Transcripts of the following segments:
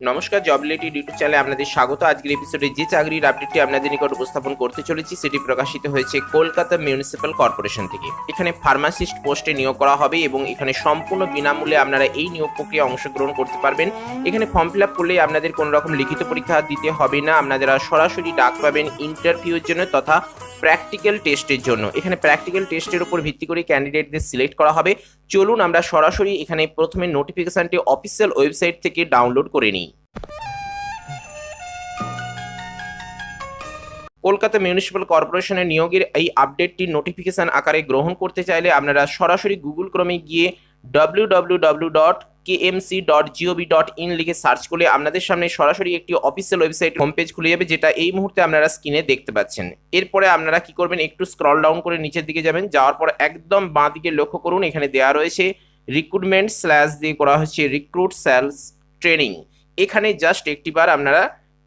নমস্কার, job related YouTube চ্যানেলে আপনাদের স্বাগত। আজকের এপিসোডে যে চাকরির আপডেটটি আপনাদের নিকট উপস্থাপন করতে চলেছি সেটি প্রকাশিত হয়েছে কলকাতা মিউনিসিপ্যাল কর্পোরেশন থেকে। এখানে ফার্মাসিস্ট পোস্টে নিয়োগ করা হবে এবং এখানে সম্পূর্ণ বিনামূল্যে আপনারা এই নিয়োগ প্রক্রিয়া অংশগ্রহণ করতে পারবেন। এখানে ফর্ম ফিল আপ করলে আপনাদের কোনো রকম লিখিত পরীক্ষা দিতে হবে না, আপনারা সরাসরি ডাক পাবেন ইন্টারভিউর জন্য তথা প্র্যাকটিক্যাল টেস্টের জন্য। এখানে প্র্যাকটিক্যাল টেস্টের উপর ভিত্তি করে ক্যান্ডিডেটদের সিলেক্ট করা হবে। চলুন আমরা সরাসরি এখানে প্রথমে নোটিফিকেশনটি অফিসিয়াল ওয়েবসাইট থেকে ডাউনলোড করে নিই। কলকাতা মিউনিসিপ্যাল কর্পোরেশনের নিয়োগের এই আপডেটটি নোটিফিকেশন আকারে গ্রহণ করতে চাইলে আপনারা সরাসরি গুগল ক্রোমে গিয়ে www.kmc.gov.in লিখে সার্চ করলে আপনাদের সামনে সরাসরি একটি অফিসিয়াল ওয়েবসাইট হোম পেজ খুলে যাবে, যেটা এই মুহূর্তে আপনারা স্ক্রিনে দেখতে পাচ্ছেন। এরপরে আপনারা কি করবেন, একটু স্ক্রল ডাউন করে নিচের দিকে যাবেন, যাওয়ার পর একদম বাঁ দিকে লক্ষ্য করুন, এখানে দেওয়া রয়েছে রিক্রুটমেন্ট স্ল্যাশ দিয়ে করা হচ্ছে রিক্রুট সেলস ট্রেনিং। এখানে জাস্ট একটিবার আপনারা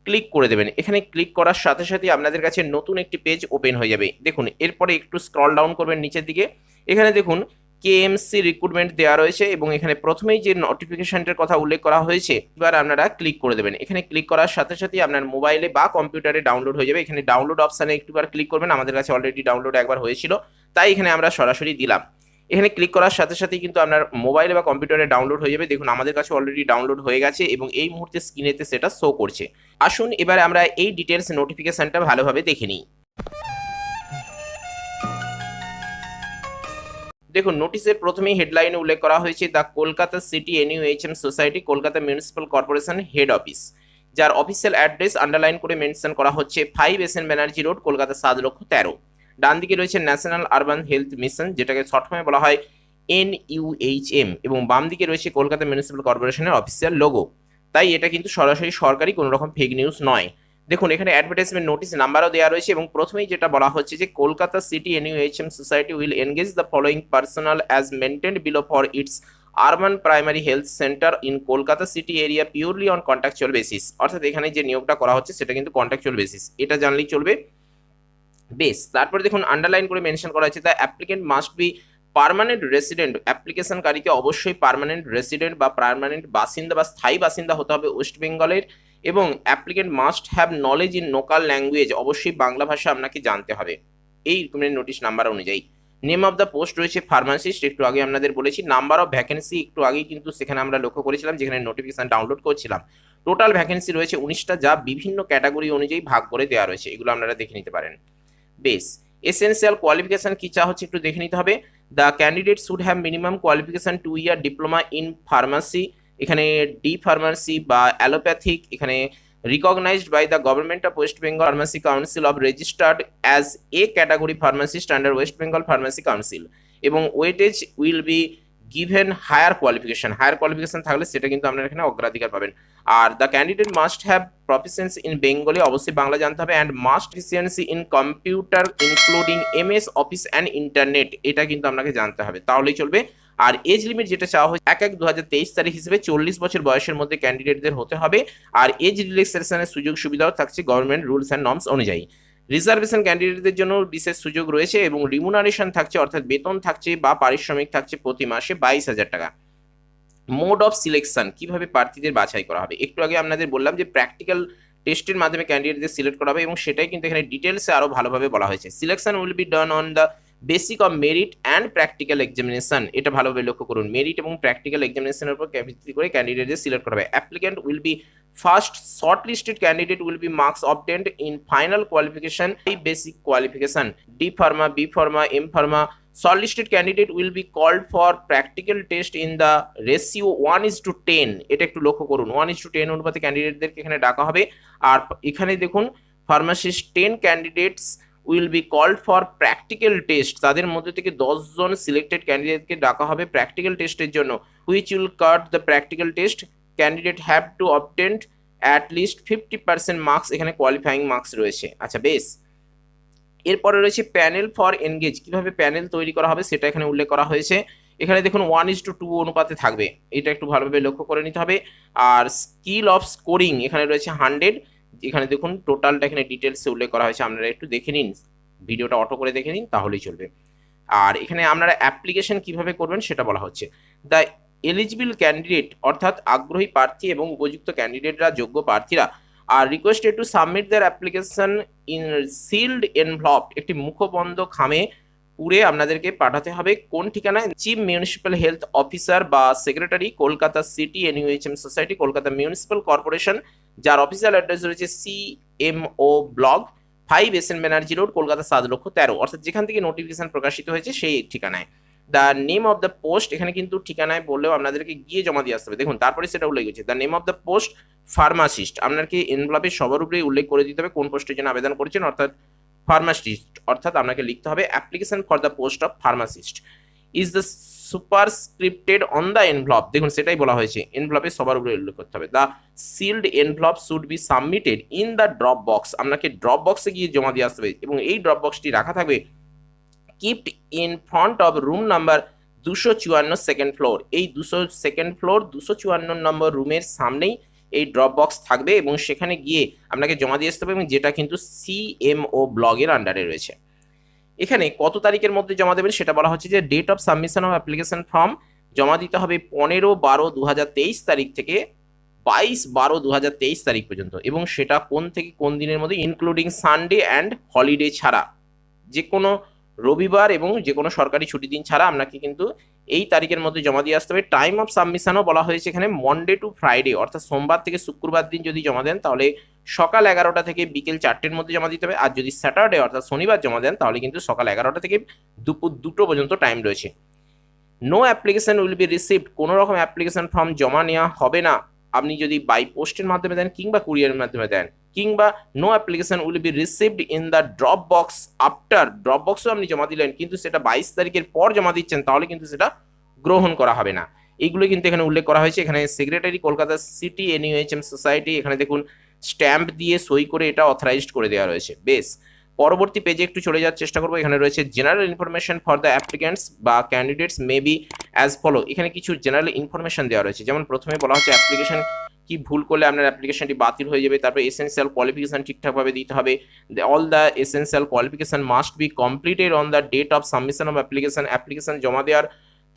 ক্লিক করে দেবেন। এখানে ক্লিক করার সাথে সাথে আপনাদের কাছে নতুন একটি পেজ ওপেন হয়ে যাবে। দেখুন, এরপরে একটু স্ক্রল ডাউন করবেন নিচের দিকে, এখানে দেখুন কেএমসি রিক্রুটমেন্ট দেওয়া রয়েছে এবং এখানে প্রথমেই যে নোটিফিকেশনটার কথা উল্লেখ করা হয়েছে এবার আপনারা ক্লিক করে দেবেন। এখানে ক্লিক করার সাথে সাথে আপনার মোবাইলে বা কম্পিউটারে ডাউনলোড হয়ে যাবে। এখানে ডাউনলোড অপশানে একটিবার ক্লিক করবেন, আমাদের কাছে অলরেডি ডাউনলোড একবার হয়েছিল তাই এখানে আমরা সরাসরি দিলাম। এখানে ক্লিক করার সাথে সাথেই কিন্তু আপনার মোবাইলে বা কম্পিউটারে ডাউনলোড হয়ে যাবে। দেখুন, আমাদের কাছে অলরেডি ডাউনলোড হয়ে গেছে এবং এই মুহূর্তে স্ক্রিনেতে সেটা শো করছে। আসুন এবারে আমরা এই ডিটেলস নোটিফিকেশনটা ভালোভাবে দেখে নিই। দেখুন, নোটিশের প্রথমেই হেডলাইনে উল্লেখ করা হয়েছে the Kolkata city NUHM society Kolkata municipal corporation head office, যার অফিসিয়াল অ্যাড্রেস আন্ডারলাইন করে মেনশন করা হচ্ছে 5 SN ব্যানার্জি রোড, কলকাতা 7,13,000। ডান দিকে রয়েছে ন্যাশনাল আরবান হেলথ মিশন, যেটাকে শর্ট ফর্মে বলা হয় NUHM, এবং বাম দিকে রয়েছে কলকাতা মিউনিসিপ্যাল কর্পোরেশনের অফিসিয়াল লোগো। তাই এটা কিন্তু সরাসরি সরকারি কোনো রকম ফেক নিউজ নয়। দেখুন, এখানে অ্যাডভার্টাইজমেন্ট নোটিশ নাম্বারও দেওয়া রয়েছে এবং প্রথমেই যেটা বলা হচ্ছে যে Kolkata city NUHM society will engage the following personal as maintained below for its urban primary health centre in Kolkata city area purely on contractual basis. অর্থাৎ এখানে যে নিয়োগটা করা হচ্ছে সেটা কিন্তু কন্ট্রাকচুয়াল বেসিস, এটা জানলেই চলবে। বেশ, তারপরে দেখুন আন্ডারলাইন করে মেনশন করা হয়েছে the applicant must be permanent resident. অ্যাপ্লিকেশনকারীকে অবশ্যই পার্মানেন্ট রেসিডেন্ট বা পার্মানেন্ট বাসিন্দা বা স্থায়ী বাসিন্দা হতে হবে ওয়েস্ট বেঙ্গলের, এবং applicant must have knowledge in local language, অবশ্যই বাংলা ভাষা আপনাকে জানতে হবে এই রিকমেন্ড নোটিশ নাম্বার অনুযায়ী। নেম অফ দ্য পোস্ট রয়েছে ফার্মাসিস্ট, একটু আগে আপনাদের বলেছি। নাম্বার অফ ভ্যাকেন্সি একটু আগেই কিন্তু সেখানে আমরা লক্ষ্য করেছিলাম যেখানে নোটিফিকেশন ডাউনলোড করছিলাম। টোটাল ভ্যাকেন্সি রয়েছে 19টা, যা বিভিন্ন ক্যাটাগরি অনুযায়ী ভাগ করে দেওয়া রয়েছে, এগুলো আপনারা দেখে নিতে পারেন। বেশ, এসেনশিয়াল কোয়ালিফিকেশন কি চা হচ্ছে একটু দেখে নিতে হবে। The candidate should have minimum qualification 2 year diploma in pharmacy, এখানে ডি ফার্মাসি বা অ্যালোপ্যাথিক, এখানে recognized by the government of West Bengal Pharmacy Council of registered as a category pharmacist under West Bengal Pharmacy Council, এবং weightage will be given higher qualification থাকলে সেটা কিন্তু আপনারা এখানে অগ্রাধিকার পাবেন। আর the candidate must have proficiency in Bengali, অবশ্যই বাংলা জানতে হবে, and must proficiency in computer including MS office and internet, এটা কিন্তু আপনাকে জানতে হবে, তাহলেই চলবে। আর এজ লিমিট যেটা চাওয়া হয়েছে 1/1/2023 তারিখ হিসেবে 40 বছর বয়সের মধ্যে ক্যান্ডিডেটদের হতে হবে। আর এজ রিল্যাক্সেশনের সুযোগ সুবিধাও থাকছে গভর্নমেন্ট রুলস অ্যান্ড নর্মস অনুযায়ী। রিজার্ভেশন ক্যান্ডিডেটদের জন্য বিশেষ সুযোগ রয়েছে এবং রিমুনারেশন থাকছে, অর্থাৎ বেতন থাকছে বা পারিশ্রমিক থাকছে প্রতি মাসে 22,000 টাকা। মোড অফ সিলেকশন, কিভাবে প্রার্থীদের বাছাই করা হবে, একটু আগে আপনাদের বললাম যে প্র্যাকটিক্যাল টেস্টের মাধ্যমে ক্যান্ডিডেটদের সিলেক্ট করা হবে এবং সেটাই কিন্তু এখানে ডিটেলসে আরো ভালোভাবে বলা হয়েছে। Selection will be done on the basic of merit and practical examination, এটা ভালোভাবে লক্ষ্য করুন, মেরিট এবং প্র্যাকটিক্যাল এক্সামিনেশনের উপর ভিত্তি করে ক্যান্ডিডেটদের সিলেক্ট করা হবে। Applicant will be first shortlisted candidate will be marks obtained in final qualification এই basic qualification D pharma, B pharma, M pharma. Shortlisted candidate will be called for practical test in the ratio 1:10, এটা একটু লক্ষ্য করুন, 1:10 অনুপাতে ক্যান্ডিডেটদেরকে এখানে ডাকা হবে। আর এখানে দেখুন pharmacist 10 candidates will be called for practical test, তাদের মধ্যে থেকে 10 জন সিলেক্টেড ক্যান্ডিডেটকে ডাকা হবে প্র্যাকটিক্যাল টেস্টের জন্য। Which will cut the practical test, candidate have to obtained at least 50% marks, এখানে কোয়ালিফাইং মার্কস রয়েছে। আচ্ছা বেশ, এরপরে রয়েছে প্যানেল ফর এনগেজ, কিভাবে প্যানেল তৈরি করা হবে সেটা এখানে উল্লেখ করা হয়েছে। এখানে দেখুন 1:2 অনুপাতে থাকবে, এটা একটু ভালোভাবে লক্ষ্য করে নিতে হবে। আর স্কিল অফ স্কোরিং এখানে রয়েছে 100, এখানে দেখুন টোটালটা এখানে ডিটেলসে উল্লেখ করা হয়েছে, আপনারা একটু দেখে নিন, ভিডিওটা অটো করে দেখে নিন তাহলেই চলবে। আর এখানে আপনারা অ্যাপ্লিকেশন কিভাবে করবেন সেটা বলা হচ্ছে। দ্য এলিজিবল ক্যান্ডিডেট অর্থাৎ আগ্রহী প্রার্থী এবং উপযুক্ত ক্যান্ডিডেটরা যোগ্য প্রার্থীরা আর requested to submit their application in sealed envelope, একটি মুখবন্ধ খামে পুরে আপনাদেরকে পাঠাতে হবে। কোন ঠিকানায়? চিফ মিউনিসিপ্যাল হেলথ অফিসার বা secretary, Kolkata city NUHM society, Kolkata municipal corporation, যার অফিসিয়াল অ্যাড্রেস রয়েছে CMO block, 5 SN Banerjee road, Kolkata 7,13,000, অর্থাৎ যেখান থেকে নোটিফিকেশন প্রকাশিত হয়েছে সেই ঠিকানায়। The name of the post, এখানে কিন্তু ঠিকানায় বললেও আপনাদেরকে গিয়ে জমা দিয়ে আসতে হবে। দেখুন তারপরে সেটা উল্লেখ হয়েছে, the name of the post pharmacist, আপনাকে এনভেলপে সবার উপরে উল্লেখ করে দিতে হবে কোন পোস্টের জন্য আবেদন করেছেন, অর্থাৎ ফার্মাসিস্ট, অর্থাৎ আপনাকে লিখতে হবে application for the post of pharmacist is the superscripted on the envelope, দেখুন সেটাই বলা হয়েছে, এনভেলপে সবার উপরে উল্লেখ করতে হবে। The sealed envelope should be submitted in the drop box, আপনাকে ড্রপ বক্সে গিয়ে জমা দিয়ে আসতে হবে এবং এই ড্রপ বক্সটি রাখা থাকবে kept in front of room number 254 second floor, এই 202 ফ্লোর 254 নম্বর রুমের সামনেই এই ড্রপ বক্স থাকবে এবং সেখানে গিয়ে আপনাকে জমা দিয়ে আসতে হবে, এবং যেটা কিন্তু CMO ব্লগের আন্ডারে রয়েছে। এখানে কত তারিখের মধ্যে জমা দেবেন সেটা বলা হচ্ছে যে date of submission of application form জমা দিতে হবে 15/12/2023 তারিখ থেকে 22/12/2023 তারিখ পর্যন্ত, এবং সেটা কোন থেকে কোন দিনের মধ্যে, ইনক্লুডিং সানডে অ্যান্ড হলিডে ছাড়া, যে কোনো রবিবার এবং যে কোনো সরকারি ছুটি দিন ছাড়া আপনাকে কিন্তু এই তারিখের মধ্যে জমা দিয়ে আসতে হবে। টাইম অফ সাবমিশনও বলা হয়েছে এখানে মনডে টু ফ্রাইডে, অর্থাৎ সোমবার থেকে শুক্রবার দিন যদি জমা দেন তাহলে সকাল 11টা থেকে বিকেল 4টের মধ্যে জমা দিতে হবে, আর যদি স্যাটারডে অর্থাৎ শনিবার জমা দেন তাহলে কিন্তু সকাল 11টা থেকে দুপুর 2টো পর্যন্ত টাইম রয়েছে। No application will be received, কোনো রকম অ্যাপ্লিকেশন ফর্ম জমা নেওয়া হবে না আপনি যদি বাই পোস্টের মাধ্যমে দেন কিংবা কুরিয়ারের মাধ্যমে দেন, কিংবা no application will be received in the drop box after, drop বক্সও আপনি জমা দিলেন কিন্তু সেটা 22 তারিখের পর জমা দিচ্ছেন তাহলে কিন্তু সেটা গ্রহণ করা হবে না। এইগুলো কিন্তু এখানে উল্লেখ করা হয়েছে। এখানে secretary Kolkata city NUHM society, এখানে দেখুন স্ট্যাম্প দিয়ে সই করে এটা অথরাইজড করে দেওয়া রয়েছে। বেশ, পরবর্তী পেজে একটু চলে যাওয়ার চেষ্টা করবো। এখানে রয়েছে general information for the applicants বা candidates may be as follow, এখানে কিছু জেনারেল ইনফরমেশন দেওয়া রয়েছে, যেমন প্রথমে বলা হচ্ছে অ্যাপ্লিকেশন কি ভুল করলে আপনার অ্যাপ্লিকেশনটি বাতিল হয়ে যাবে, তারপরে এসেনশিয়াল কোয়ালিফিকেশন ঠিকঠাকভাবে দিতে হবে, all the essential qualification must be completed on the date of submission of application, application জমা দেওয়ার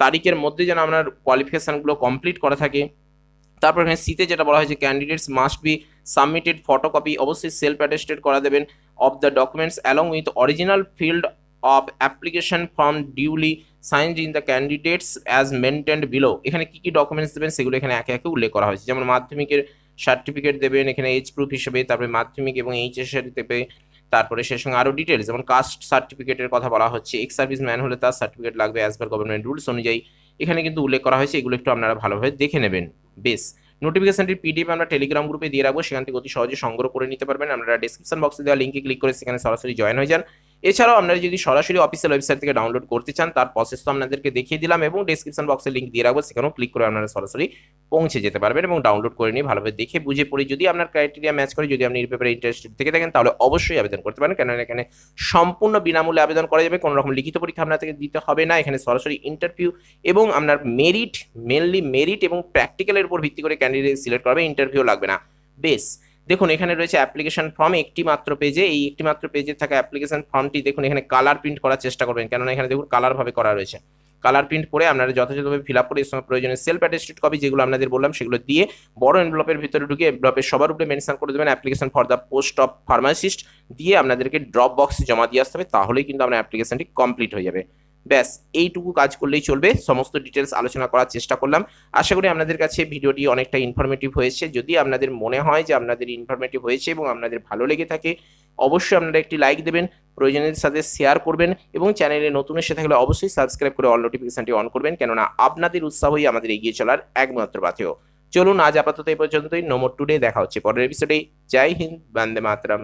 তারিখের মধ্যে যেন আপনার কোয়ালিফিকেশনগুলো কমপ্লিট করা থাকে। তারপর এখানে সিতে যেটা বলা হয়েছে candidates must be submitted photocopy, অবশ্যই সেলফ অ্যাটেস্টেড করা দেবেন of the documents along with original field of application form duly signed in the candidates as maintained below, এখানে কি কি ডকুমেন্টস দেবেন সেগুলো এখানে একে একে উল্লেখ করা হয়েছে, যেমন মাধ্যমিকের সার্টিফিকেট দেবেন এখানে এজ প্রুফ হিসেবে, তারপরে মাধ্যমিক এবং এইচএস এর দেবে, তারপরে সে সঙ্গে আরও ডিটেলস যেমন কাস্ট সার্টিফিকেটের কথা বলা হচ্ছে, এক্স সার্ভিস ম্যান হলে তার সার্টিফিকেট লাগবে অ্যাজ পার গভর্নমেন্ট রুলস অনুযায়ী, এখানে কিন্তু উল্লেখ করা হয়েছে, এগুলো একটু আপনারা ভালোভাবে দেখে নেবেন। বেশ, নোটিফিকেশনটির PDF আমরা টেলিগ্রাম গ্রুপে দিয়ে রাখবো, সেখান থেকে অতি সহজে সংগ্রহ করে নিতে পারবেন। আপনারা ডেসক্রিপশন বক্সে দেওয়া লিঙ্কে ক্লিক করে সেখানে সরাসরি জয়েন হয়ে যান। এছাড়াও আপনারা যদি সরাসরি অফিসিয়াল ওয়েবসাইট থেকে ডাউনলোড করতে চান তার প্রসেস তো আপনাদেরকে দেখিয়ে দিলাম, এবং ডেসক্রিপশন বক্সে লিঙ্ক দিয়ে রাখবো, সেখানেও ক্লিক করে আপনারা সরাসরি পৌঁছে যেতে পারবেন এবং ডাউনলোড করে নিয়ে ভালোভাবে দেখে বুঝে পড়ে যদি আপনার ক্রাইটেরিয়া ম্যাচ করে, যদি আপনি এই ব্যাপারে ইন্টারেস্টেড থেকে থাকেন তাহলে অবশ্যই আবেদন করতে পারেন, কেননা এখানে সম্পূর্ণ বিনামূল্যে আবেদন করা যাবে, কোনো রকম লিখিত পরীক্ষা আপনাদেরকে দিতে হবে না, এখানে সরাসরি ইন্টারভিউ এবং আপনার মেরিট, মেনলি মেরিট এবং প্র্যাকটিক্যালের উপর ভিত্তি করে ক্যান্ডিডেট সিলেক্ট করবে, ইন্টারভিউ লাগবে না। বেশ, দেখুন এখানে রয়েছে অ্যাপ্লিকেশন ফর্ম একটি মাত্র পেজে, এই একটি মাত্র পেজে থাকা অ্যাপ্লিকেশন ফর্মটি দেখুন এখানে কালার প্রিন্ট করার চেষ্টা করবেন, কেননা এখানে দেখুন কালার ভাবে করা রয়েছে, কালার প্রিন্ট করে আপনারা যথাযথভাবে ফিল আপ করে এর সঙ্গে প্রয়োজনীয় সেলফ অ্যাটেস্টেড কপি যেগুলো আপনাদের বললাম সেগুলো দিয়ে বড় এনভেলপের ভিতরে ঢুকে এনভেলপের সবার উপরে মেনশন করে দেবেন application for the post of pharmacist, দিয়ে আপনাদেরকে ড্রপ বক্সে জমা দিয়ে আসতে হবে, তাহলেই কিন্তু আপনার অ্যাপ্লিকেশনটি কমপ্লিট হয়ে যাবে। ব্যাস, এইটুকু কাজ করলেই চলবে। সমস্ত ডিটেলস আলোচনা করার চেষ্টা করলাম, আশা করি আপনাদের কাছে ভিডিওটি অনেকটা ইনফরমেটিভ হয়েছে। যদি আপনাদের মনে হয় যে আপনাদের ইনফরমেটিভ হয়েছে এবং আপনাদের ভালো লেগে থাকে অবশ্যই আপনারা একটি লাইক দেবেন, প্রয়োজনের সাথে শেয়ার করবেন এবং চ্যানেলে নতুন এসে থাকলে অবশ্যই সাবস্ক্রাইব করে অল নোটিফিকেশনটি অন করবেন, কেননা আপনাদের উৎসাহই আমাদের এগিয়ে চলার একমাত্র পাথেয়। চলুন আজ আপাতত এই পর্যন্তই, নো মোর টুডে, দেখা হচ্ছে পরের এপিসোডে। জয় হিন্দ, বন্দে মাতরম।